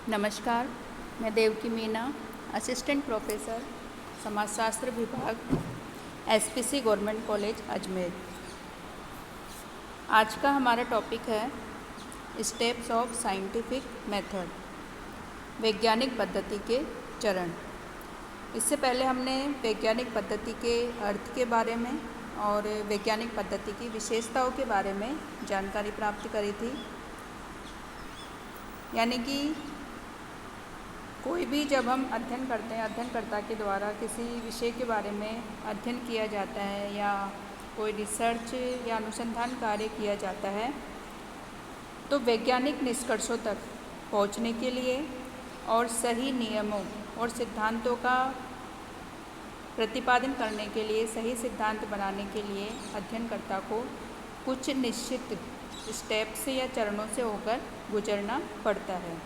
नमस्कार, मैं Devaki Meena, assistant professor समाजशास्त्र विभाग एसपीसी गवर्नमेंट कॉलेज अजमेर। आज का हमारा टॉपिक है स्टेप्स ऑफ साइंटिफिक मेथड, वैज्ञानिक पद्धति के चरण। इससे पहले हमने वैज्ञानिक पद्धति के अर्थ के बारे में और वैज्ञानिक पद्धति की विशेषताओं के बारे में जानकारी प्राप्त करी थी। यानी कि कोई भी जब हम अध्ययन करते हैं, अध्ययनकर्ता के द्वारा किसी विषय के बारे में अध्ययन किया जाता है या कोई रिसर्च या अनुसंधान कार्य किया जाता है, तो वैज्ञानिक निष्कर्षों तक पहुंचने के लिए और सही नियमों और सिद्धांतों का प्रतिपादन करने के लिए, सही सिद्धांत बनाने के लिए अध्ययनकर्ता को कुछ निश्चित स्टेप्स या चरणों से होकर गुजरना पड़ता है।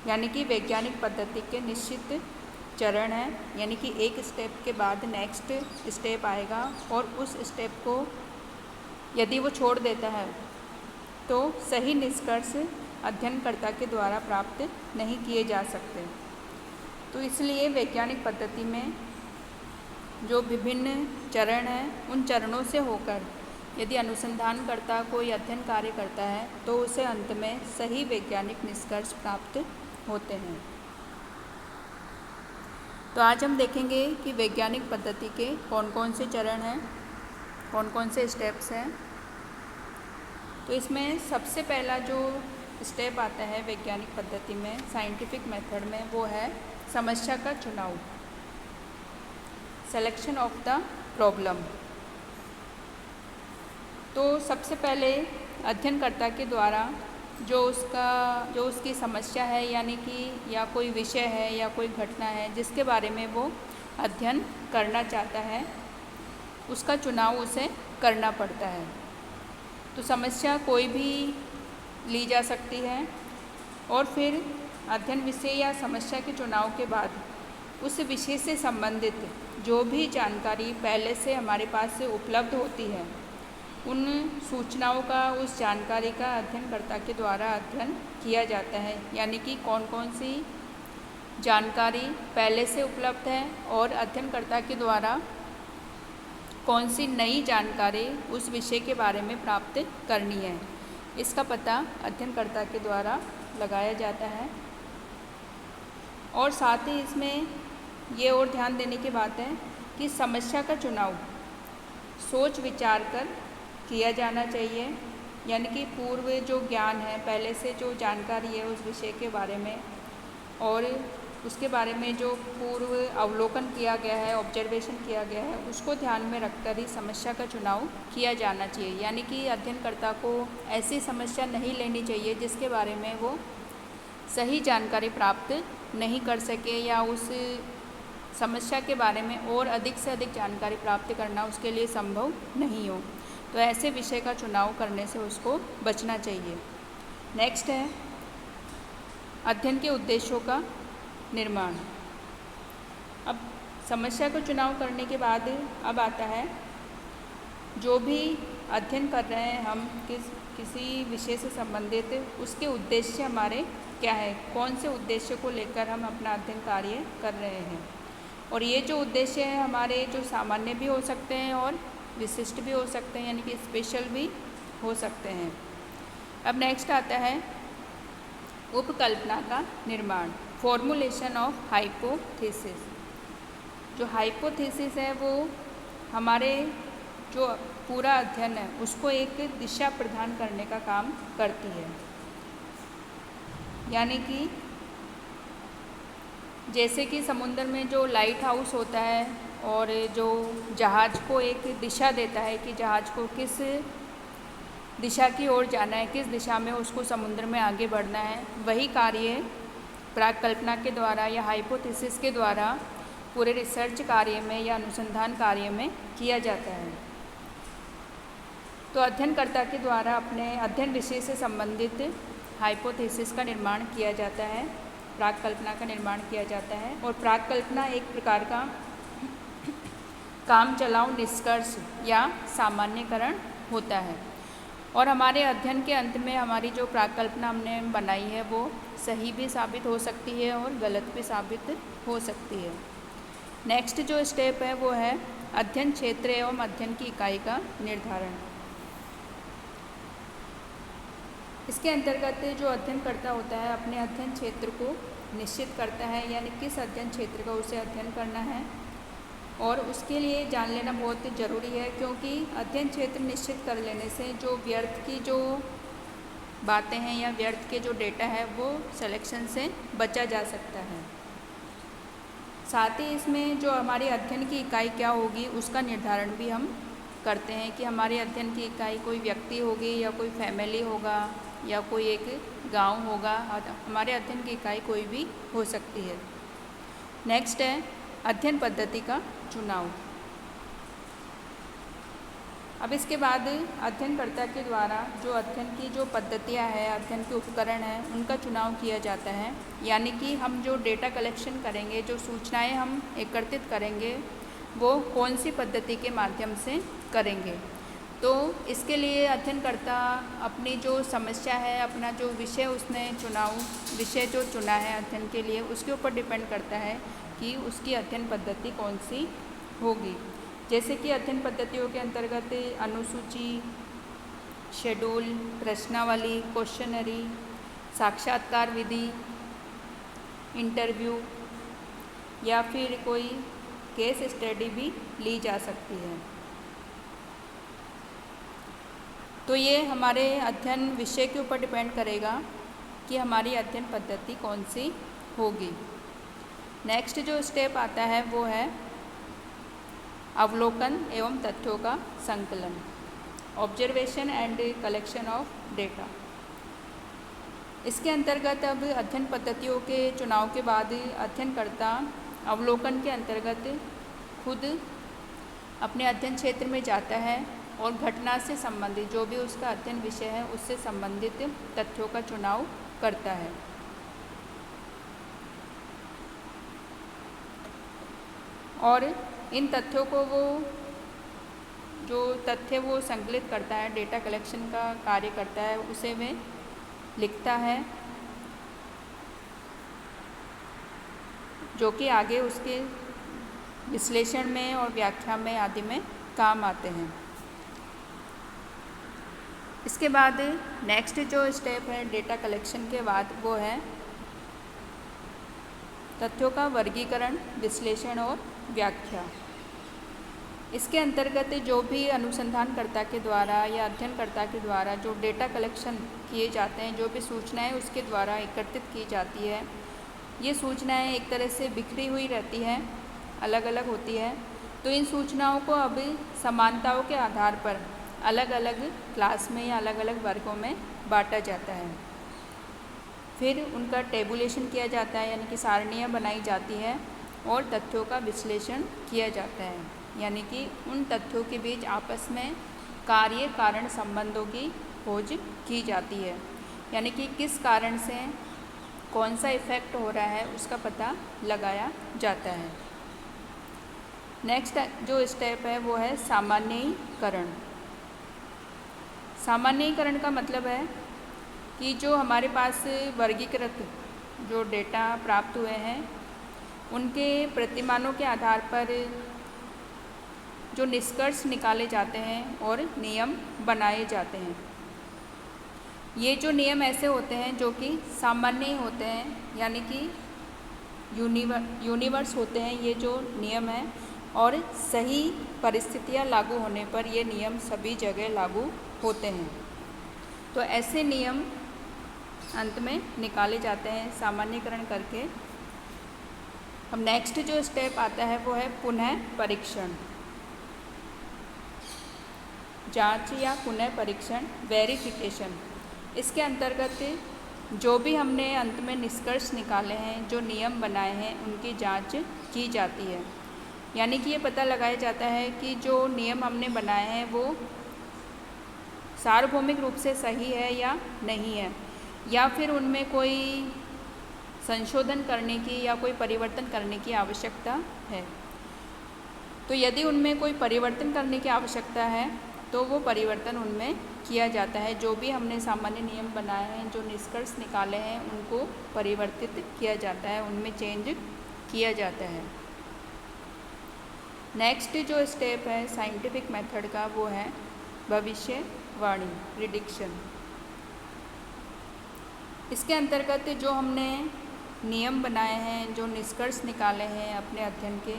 यानी कि वैज्ञानिक पद्धति के निश्चित चरण हैं, यानी कि एक स्टेप के बाद नेक्स्ट स्टेप आएगा और उस स्टेप को यदि वो छोड़ देता है तो सही निष्कर्ष अध्ययनकर्ता के द्वारा प्राप्त नहीं किए जा सकते। तो इसलिए वैज्ञानिक पद्धति में जो विभिन्न चरण हैं, उन चरणों से होकर यदि अनुसंधानकर्ता कोई अध्ययन कार्य करता है तो उसे अंत में सही वैज्ञानिक निष्कर्ष प्राप्त होते हैं। तो आज हम देखेंगे कि वैज्ञानिक पद्धति के कौन कौन से चरण हैं, कौन कौन से स्टेप्स हैं। तो इसमें सबसे पहला जो स्टेप आता है वैज्ञानिक पद्धति में, साइंटिफिक मेथड में, वो है समस्या का चुनाव, सिलेक्शन ऑफ द प्रॉब्लम। तो सबसे पहले अध्ययनकर्ता के द्वारा जो उसकी समस्या है, यानी कि या कोई विषय है या कोई घटना है जिसके बारे में वो अध्ययन करना चाहता है, उसका चुनाव उसे करना पड़ता है। तो समस्या कोई भी ली जा सकती है और फिर अध्ययन विषय या समस्या के चुनाव के बाद उस विषय से संबंधित जो भी जानकारी पहले से हमारे पास उपलब्ध होती है, उन सूचनाओं का, उस जानकारी का अध्ययनकर्ता के द्वारा अध्ययन किया जाता है। यानी कि कौन कौन सी जानकारी पहले से उपलब्ध है और अध्ययनकर्ता के द्वारा कौन सी नई जानकारी उस विषय के बारे में प्राप्त करनी है, इसका पता अध्ययनकर्ता के द्वारा लगाया जाता है। और साथ ही इसमें ये और ध्यान देने की बात है कि समस्या का चुनाव सोच विचार कर किया जाना चाहिए। यानी कि पूर्व जो ज्ञान है, पहले से जो जानकारी है उस विषय के बारे में और उसके बारे में जो पूर्व अवलोकन किया गया है, ऑब्जर्वेशन किया गया है, उसको ध्यान में रखकर ही समस्या का चुनाव किया जाना चाहिए। यानी कि अध्ययनकर्ता को ऐसी समस्या नहीं लेनी चाहिए जिसके बारे में वो सही जानकारी प्राप्त नहीं कर सके या उस समस्या के बारे में और अधिक से अधिक जानकारी प्राप्त करना उसके लिए संभव नहीं हो। तो ऐसे विषय का चुनाव करने से उसको बचना चाहिए। नेक्स्ट है अध्ययन के उद्देश्यों का निर्माण। अब समस्या का चुनाव करने के बाद अब आता है जो भी अध्ययन कर रहे हैं हम किसी विषय से संबंधित, उसके उद्देश्य हमारे क्या है, कौन से उद्देश्य को लेकर हम अपना अध्ययन कार्य कर रहे हैं। और ये जो उद्देश्य है हमारे जो सामान्य भी हो सकते हैं और विशिष्ट भी हो सकते हैं, यानी कि स्पेशल भी हो सकते हैं। अब नेक्स्ट आता है उपकल्पना का निर्माण, फॉर्मुलेशन ऑफ हाइपोथेसिस। जो हाइपोथेसिस है वो हमारे जो पूरा अध्ययन है उसको एक दिशा प्रदान करने का काम करती है। यानी कि जैसे कि समुद्र में जो लाइट हाउस होता है और जो जहाज़ को एक दिशा देता है कि जहाज़ को किस दिशा की ओर जाना है, किस दिशा में उसको समुद्र में आगे बढ़ना है, वही कार्य प्राकल्पना के द्वारा या हाइपोथेसिस के द्वारा पूरे रिसर्च कार्य में या अनुसंधान कार्य में किया जाता है। तो अध्ययनकर्ता के द्वारा अपने अध्ययन विषय से संबंधित हाइपोथेसिस का निर्माण किया जाता है, प्राकल्पना का निर्माण किया जाता है। और प्राकल्पना एक प्रकार का काम चलाऊ निष्कर्ष या सामान्यकरण होता है। और हमारे अध्ययन के अंत में हमारी जो प्राकल्पना हमने बनाई है वो सही भी साबित हो सकती है और गलत भी साबित हो सकती है। नेक्स्ट जो स्टेप है वो है अध्ययन क्षेत्र एवं अध्ययन की इकाई का निर्धारण। इसके अंतर्गत जो अध्ययनकर्ता होता है अपने अध्ययन क्षेत्र को निश्चित करता है, यानी किस अध्ययन क्षेत्र का उसे अध्ययन करना है, और उसके लिए जान लेना बहुत ज़रूरी है, क्योंकि अध्ययन क्षेत्र निश्चित कर लेने से जो व्यर्थ की जो बातें हैं या व्यर्थ के जो डेटा है वो सिलेक्शन से बचा जा सकता है। साथ ही इसमें जो हमारी अध्ययन की इकाई क्या होगी उसका निर्धारण भी हम करते हैं कि हमारे अध्ययन की इकाई कोई व्यक्ति होगी या कोई फैमिली होगा या कोई एक गांव होगा। हमारे अध्ययन की इकाई कोई भी हो सकती है। नेक्स्ट है अध्ययन पद्धति का चुनाव। अब इसके बाद अध्ययनकर्ता के द्वारा जो अध्ययन की जो पद्धतियाँ हैं, अध्ययन के उपकरण हैं, उनका चुनाव किया जाता है। यानी कि हम जो डेटा कलेक्शन करेंगे, जो सूचनाएं हम एकत्रित करेंगे, वो कौन सी पद्धति के माध्यम से करेंगे। तो इसके लिए अध्ययनकर्ता अपनी जो समस्या है, अपना जो विषय उसने विषय जो चुना है अध्ययन के लिए, उसके ऊपर डिपेंड करता है कि उसकी अध्ययन पद्धति कौन सी होगी। जैसे कि अध्ययन पद्धतियों के अंतर्गत अनुसूची, शेड्यूल, प्रश्नावली, क्वेश्चनरी, साक्षात्कार विधि, इंटरव्यू या फिर कोई केस स्टडी भी ली जा सकती है। तो ये हमारे अध्ययन विषय के ऊपर डिपेंड करेगा कि हमारी अध्ययन पद्धति कौन सी होगी। नेक्स्ट जो स्टेप आता है वो है अवलोकन एवं तथ्यों का संकलन, observation and collection of data. इसके अंतर्गत अब अध्ययन पद्धतियों के चुनाव के बाद अध्ययनकर्ता अवलोकन के अंतर्गत खुद अपने अध्ययन क्षेत्र में जाता है और घटना से संबंधित जो भी उसका अध्ययन विषय है उससे संबंधित तथ्यों का चुनाव करता है। और इन तथ्यों को वो जो तथ्य वो संकलित करता है, डेटा कलेक्शन का कार्य करता है, उसे वे लिखता है, जो कि आगे उसके विश्लेषण में और व्याख्या में आदि में काम आते हैं। इसके बाद नेक्स्ट जो स्टेप है डेटा कलेक्शन के बाद वो है तथ्यों का वर्गीकरण, विश्लेषण और व्याख्या। इसके अंतर्गत जो भी अनुसंधानकर्ता के द्वारा या अध्ययनकर्ता के द्वारा जो डेटा कलेक्शन किए जाते हैं, जो भी सूचनाएं उसके द्वारा एकत्रित की जाती है, ये सूचनाएं एक तरह से बिखरी हुई रहती है, अलग अलग होती है। तो इन सूचनाओं को अब समानताओं के आधार पर अलग अलग क्लास में या अलग अलग वर्गों में बांटा जाता है। फिर उनका टेबुलेशन किया जाता है, यानी कि सारणियाँ बनाई जाती है और तथ्यों का विश्लेषण किया जाता है, यानी कि उन तथ्यों के बीच आपस में कार्य कारण संबंधों की खोज की जाती है, यानी कि किस कारण से कौन सा इफ़ेक्ट हो रहा है उसका पता लगाया जाता है। नेक्स्ट जो स्टेप है वो है सामान्यीकरण। सामान्यीकरण का मतलब है कि जो हमारे पास वर्गीकृत जो डेटा प्राप्त हुए हैं उनके प्रतिमानों के आधार पर जो निष्कर्ष निकाले जाते हैं और नियम बनाए जाते हैं। ये जो नियम ऐसे होते हैं जो कि सामान्य ही होते हैं, यानी कि यूनिवर्स होते हैं ये जो नियम हैं, और सही परिस्थितियाँ लागू होने पर ये नियम सभी जगह लागू होते हैं। तो ऐसे नियम अंत में निकाले जाते हैं सामान्यीकरण करके। अब नेक्स्ट जो स्टेप आता है वो है पुनः परीक्षण, जांच या पुनः परीक्षण, वेरिफिकेशन। इसके अंतर्गत जो भी हमने अंत में निष्कर्ष निकाले हैं, जो नियम बनाए हैं, उनकी जांच की जाती है। यानी कि ये पता लगाया जाता है कि जो नियम हमने बनाए हैं वो सार्वभौमिक रूप से सही है या नहीं है, या फिर उनमें कोई संशोधन करने की या कोई परिवर्तन करने की आवश्यकता है। तो यदि उनमें कोई परिवर्तन करने की आवश्यकता है तो वो परिवर्तन उनमें किया जाता है। जो भी हमने सामान्य नियम बनाए हैं, जो निष्कर्ष निकाले हैं, उनको परिवर्तित किया जाता है, उनमें चेंज किया जाता है। नेक्स्ट जो स्टेप है साइंटिफिक मेथड का, वो है भविष्यवाणी, प्रिडिक्शन। इसके अंतर्गत जो हमने नियम बनाए हैं, जो निष्कर्ष निकाले हैं अपने अध्ययन के,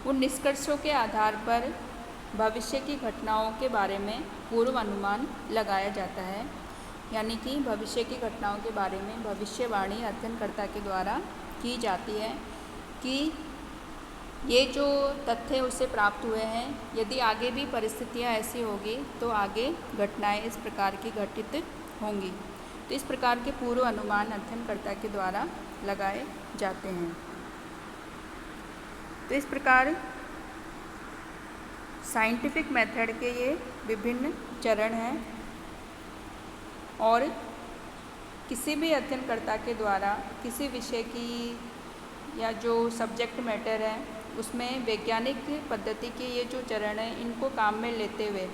उन निष्कर्षों के आधार पर भविष्य की घटनाओं के बारे में पूर्व अनुमान लगाया जाता है। यानी कि भविष्य की घटनाओं के बारे में भविष्यवाणी अध्ययनकर्ता के द्वारा की जाती है कि ये जो तथ्य उससे प्राप्त हुए हैं, यदि आगे भी परिस्थितियाँ ऐसी होगी तो आगे घटनाएं इस प्रकार की घटित होंगी। तो इस प्रकार के पूर्व अनुमान अध्ययनकर्ता के द्वारा लगाए जाते हैं। तो इस प्रकार साइंटिफिक मेथड के ये विभिन्न चरण हैं और किसी भी अध्ययनकर्ता के द्वारा किसी विषय की या जो सब्जेक्ट मैटर है उसमें वैज्ञानिक पद्धति के ये जो चरण हैं, इनको काम में लेते हुए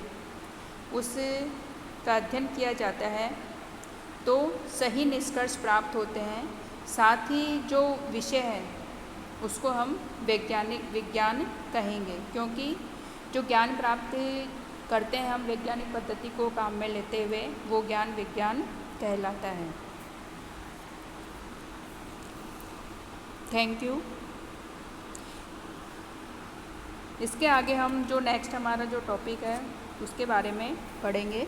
उसका अध्ययन किया जाता है तो सही निष्कर्ष प्राप्त होते हैं। साथ ही जो विषय है उसको हम विज्ञान कहेंगे, क्योंकि जो ज्ञान प्राप्त करते हैं हम वैज्ञानिक पद्धति को काम में लेते हुए, वो ज्ञान विज्ञान कहलाता है। Thank you. इसके आगे हम जो नेक्स्ट हमारा जो टॉपिक है उसके बारे में पढ़ेंगे।